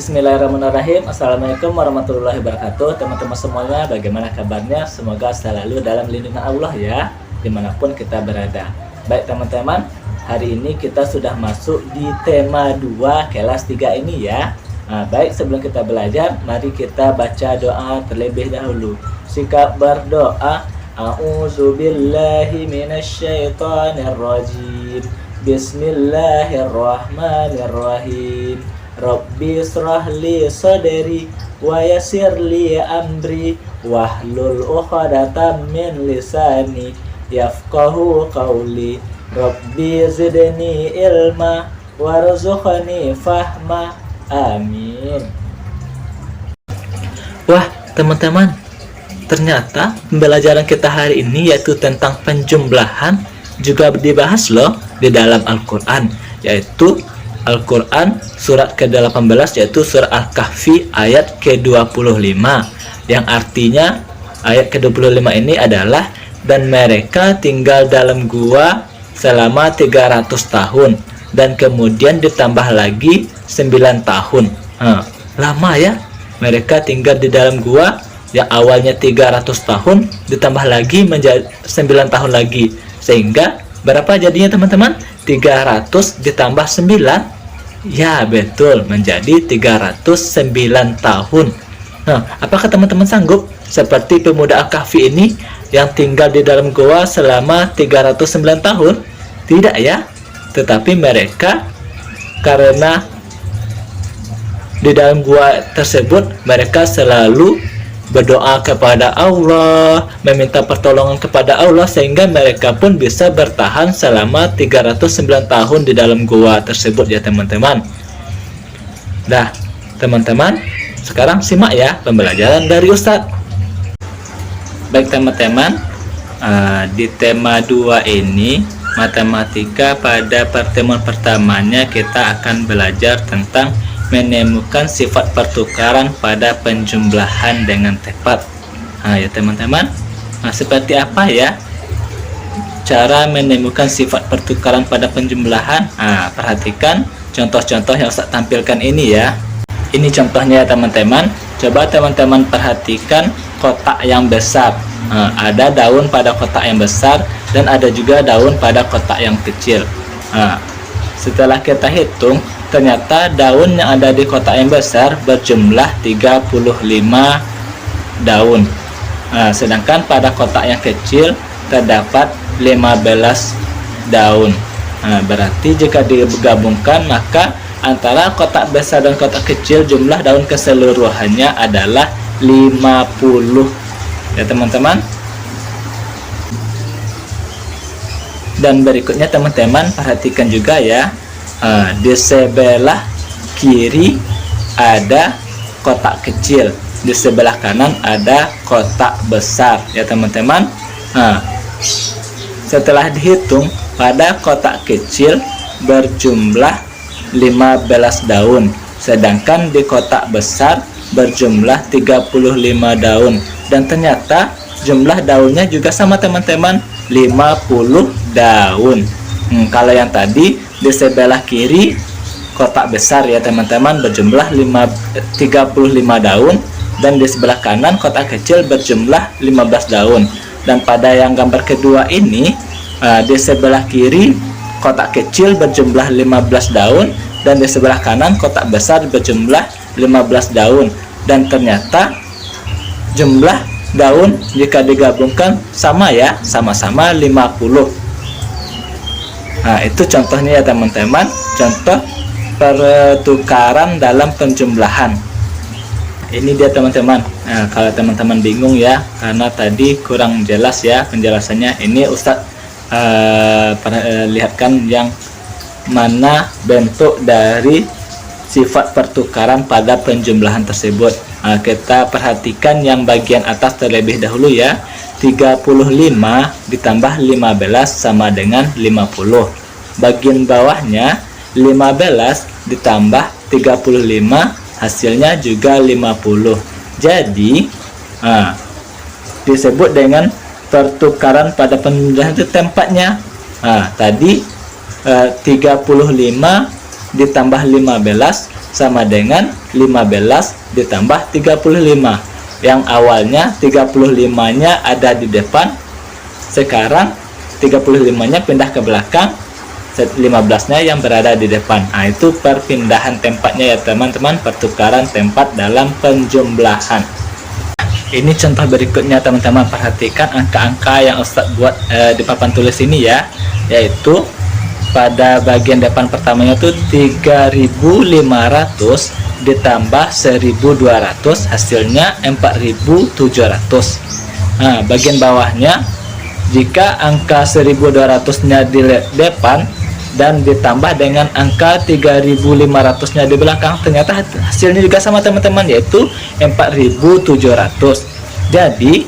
Bismillahirrahmanirrahim. Assalamualaikum warahmatullahi wabarakatuh. Teman-teman semuanya, bagaimana kabarnya? Semoga selalu dalam lindungan Allah ya, dimanapun kita berada. Baik teman-teman, hari ini kita sudah masuk di tema 2 kelas 3 ini ya. Baik, sebelum kita belajar, mari kita baca doa terlebih dahulu. Sikap berdoa. A'udzubillahi minasyaitonirrajim. Bismillahirrahmanirrahim. Rabbi israhli sadri wa yassirli amri wahlul 'uqdatam min lisani yafqahu qawli. Rabbi zidni ilma warzuqni fahma. Amin. Wah, teman-teman, ternyata pembelajaran kita hari ini yaitu tentang penjumlahan juga dibahas loh di dalam Al-Quran, yaitu Al-Quran surat ke-18 yaitu surah Al-Kahfi ayat ke-25, yang artinya ayat ke-25 ini adalah dan mereka tinggal dalam gua selama 300 tahun dan kemudian ditambah lagi 9 tahun. Lama ya, mereka tinggal di dalam gua yang awalnya 300 tahun ditambah lagi menjadi 9 tahun lagi, sehingga berapa jadinya teman-teman? 300 ditambah 9. Ya betul, menjadi 309 tahun. Apakah teman-teman sanggup seperti pemuda Al-Kahfi ini yang tinggal di dalam goa selama 309 tahun? Tidak ya, tetapi mereka karena di dalam gua tersebut mereka selalu berdoa kepada Allah, meminta pertolongan kepada Allah, sehingga mereka pun bisa bertahan selama 309 tahun di dalam gua tersebut ya teman-teman. Nah teman-teman, sekarang simak ya pembelajaran dari Ustadz. Baik teman-teman, di tema 2 ini matematika, pada pertemuan pertamanya kita akan belajar tentang menemukan sifat pertukaran pada penjumlahan dengan tepat. Ya teman-teman, seperti apa ya cara menemukan sifat pertukaran pada penjumlahan? Perhatikan contoh-contoh yang Ustaz tampilkan ini ya. Ini contohnya ya teman-teman. Coba teman-teman perhatikan kotak yang besar. Ada daun pada kotak yang besar dan ada juga daun pada kotak yang kecil. Setelah kita hitung, ternyata daun yang ada di kotak yang besar berjumlah 35 daun. Sedangkan pada kotak yang kecil terdapat 15 daun. Berarti jika digabungkan, maka antara kotak besar dan kotak kecil jumlah daun keseluruhannya adalah 50 ya teman-teman. Dan berikutnya teman-teman perhatikan juga ya, di sebelah kiri ada kotak kecil, di sebelah kanan ada kotak besar ya teman-teman. Setelah dihitung, pada kotak kecil berjumlah 15 daun, sedangkan di kotak besar berjumlah 35 daun, dan ternyata jumlah daunnya juga sama teman-teman, 50 daun. Kalau yang tadi di sebelah kiri kotak besar ya teman-teman berjumlah 35 daun, dan di sebelah kanan kotak kecil berjumlah 15 daun. Dan pada yang gambar kedua ini, di sebelah kiri kotak kecil berjumlah 15 daun dan di sebelah kanan kotak besar berjumlah 15 daun, dan ternyata jumlah daun jika digabungkan sama ya, sama-sama 50. Itu contohnya ya teman-teman, contoh pertukaran dalam penjumlahan. Ini dia teman-teman. Kalau teman-teman bingung ya karena tadi kurang jelas ya penjelasannya, ini Ustadz lihatkan yang mana bentuk dari sifat pertukaran pada penjumlahan tersebut. Kita perhatikan yang bagian atas terlebih dahulu ya. 35 ditambah 15 sama dengan 50. Bagian bawahnya 15 ditambah 35 hasilnya juga 50. Jadi disebut dengan pertukaran pada penjumlahan itu tempatnya. Tadi 35 ditambah 15 sama dengan 15 ditambah 35. Yang awalnya 35-nya ada di depan, sekarang 35-nya pindah ke belakang, 15-nya yang berada di depan. Nah, itu perpindahan tempatnya ya teman-teman, pertukaran tempat dalam penjumlahan. Ini contoh berikutnya teman-teman, perhatikan angka-angka yang Ustadz buat di papan tulis ini ya, yaitu pada bagian depan pertamanya itu 3.500 ditambah 1.200, hasilnya 4.700. Nah, bagian bawahnya, jika angka 1.200-nya di depan dan ditambah dengan angka 3.500-nya di belakang, ternyata hasilnya juga sama teman-teman, yaitu 4.700. Jadi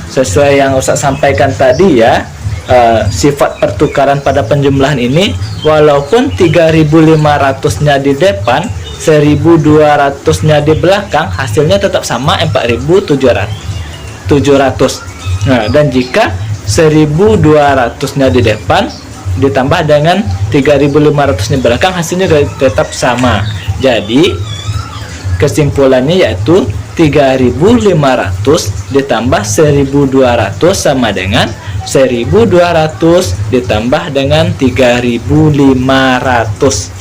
sesuai yang Ustadz sampaikan tadi ya, sifat pertukaran pada penjumlahan ini, walaupun 3.500-nya di depan, 1.200-nya di belakang, hasilnya tetap sama 4.700. Nah, dan jika 1.200-nya di depan ditambah dengan 3.500-nya belakang, hasilnya tetap sama. Jadi kesimpulannya yaitu 3.500 ditambah 1.200 sama dengan 1.200 ditambah dengan 3.500.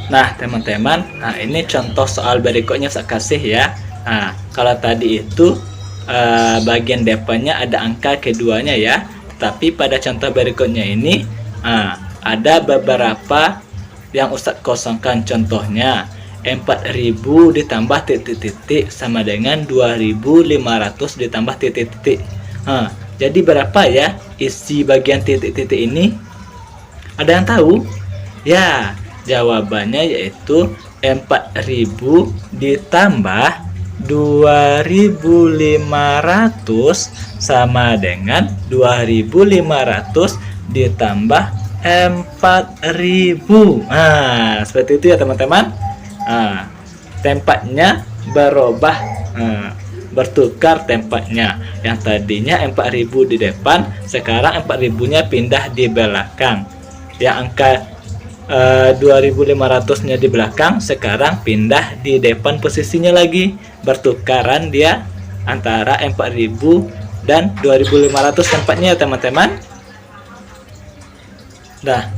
Nah teman-teman, ini contoh soal berikutnya saya kasih ya. Nah, kalau tadi itu bagian depannya ada angka keduanya ya, tapi pada contoh berikutnya ini ada beberapa yang Ustadz kosongkan. Contohnya 4.000 ditambah titik-titik sama dengan 2.500 ditambah titik-titik. Jadi berapa ya isi bagian titik-titik ini? Ada yang tahu? Ya, jawabannya yaitu 4.000 ditambah 2.500 sama dengan 2.500 ditambah 4.000. Nah, seperti itu ya teman-teman. Tempatnya berubah, bertukar tempatnya. Yang tadinya 4.000 di depan, sekarang 4.000-nya pindah di belakang. Yang angka 2.500-nya di belakang, sekarang pindah di depan posisinya lagi. Bertukaran dia antara 4.000 dan 2.500 tempatnya ya teman-teman. Nah,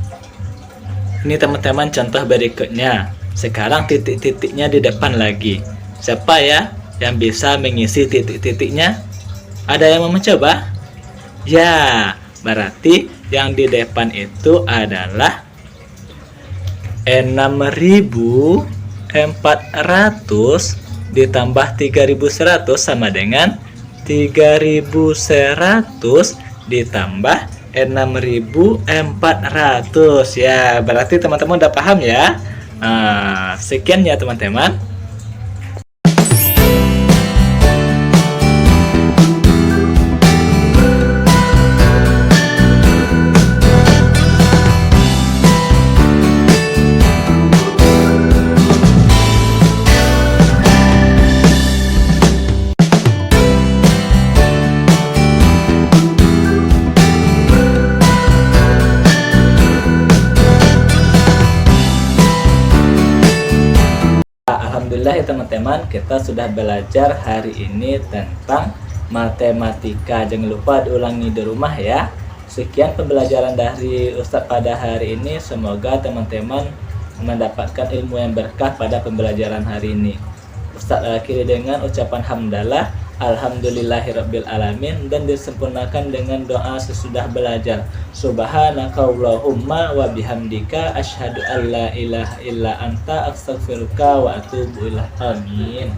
ini teman-teman contoh berikutnya. Sekarang titik-titiknya di depan lagi. Siapa ya yang bisa mengisi titik-titiknya? Ada yang mau mencoba? Ya, berarti yang di depan itu adalah 6.400 ditambah 3.100 sama dengan 3.100 ditambah 6.400. Ya, berarti teman-teman udah paham ya. Sekian ya teman-teman. Alhamdulillah ya teman-teman, kita sudah belajar hari ini tentang matematika. Jangan lupa diulangi di rumah ya. Sekian pembelajaran dari Ustadz pada hari ini. Semoga teman-teman mendapatkan ilmu yang berkah pada pembelajaran hari ini. Ustadz akhiri dengan ucapan hamdalah, alhamdulillahirabbil alamin, dan disempurnakan dengan doa sesudah belajar. Subhanakallahumma wa bihamdika asyhadu an la ilaha illa anta astaghfiruka wa atubu ilaik. Amin.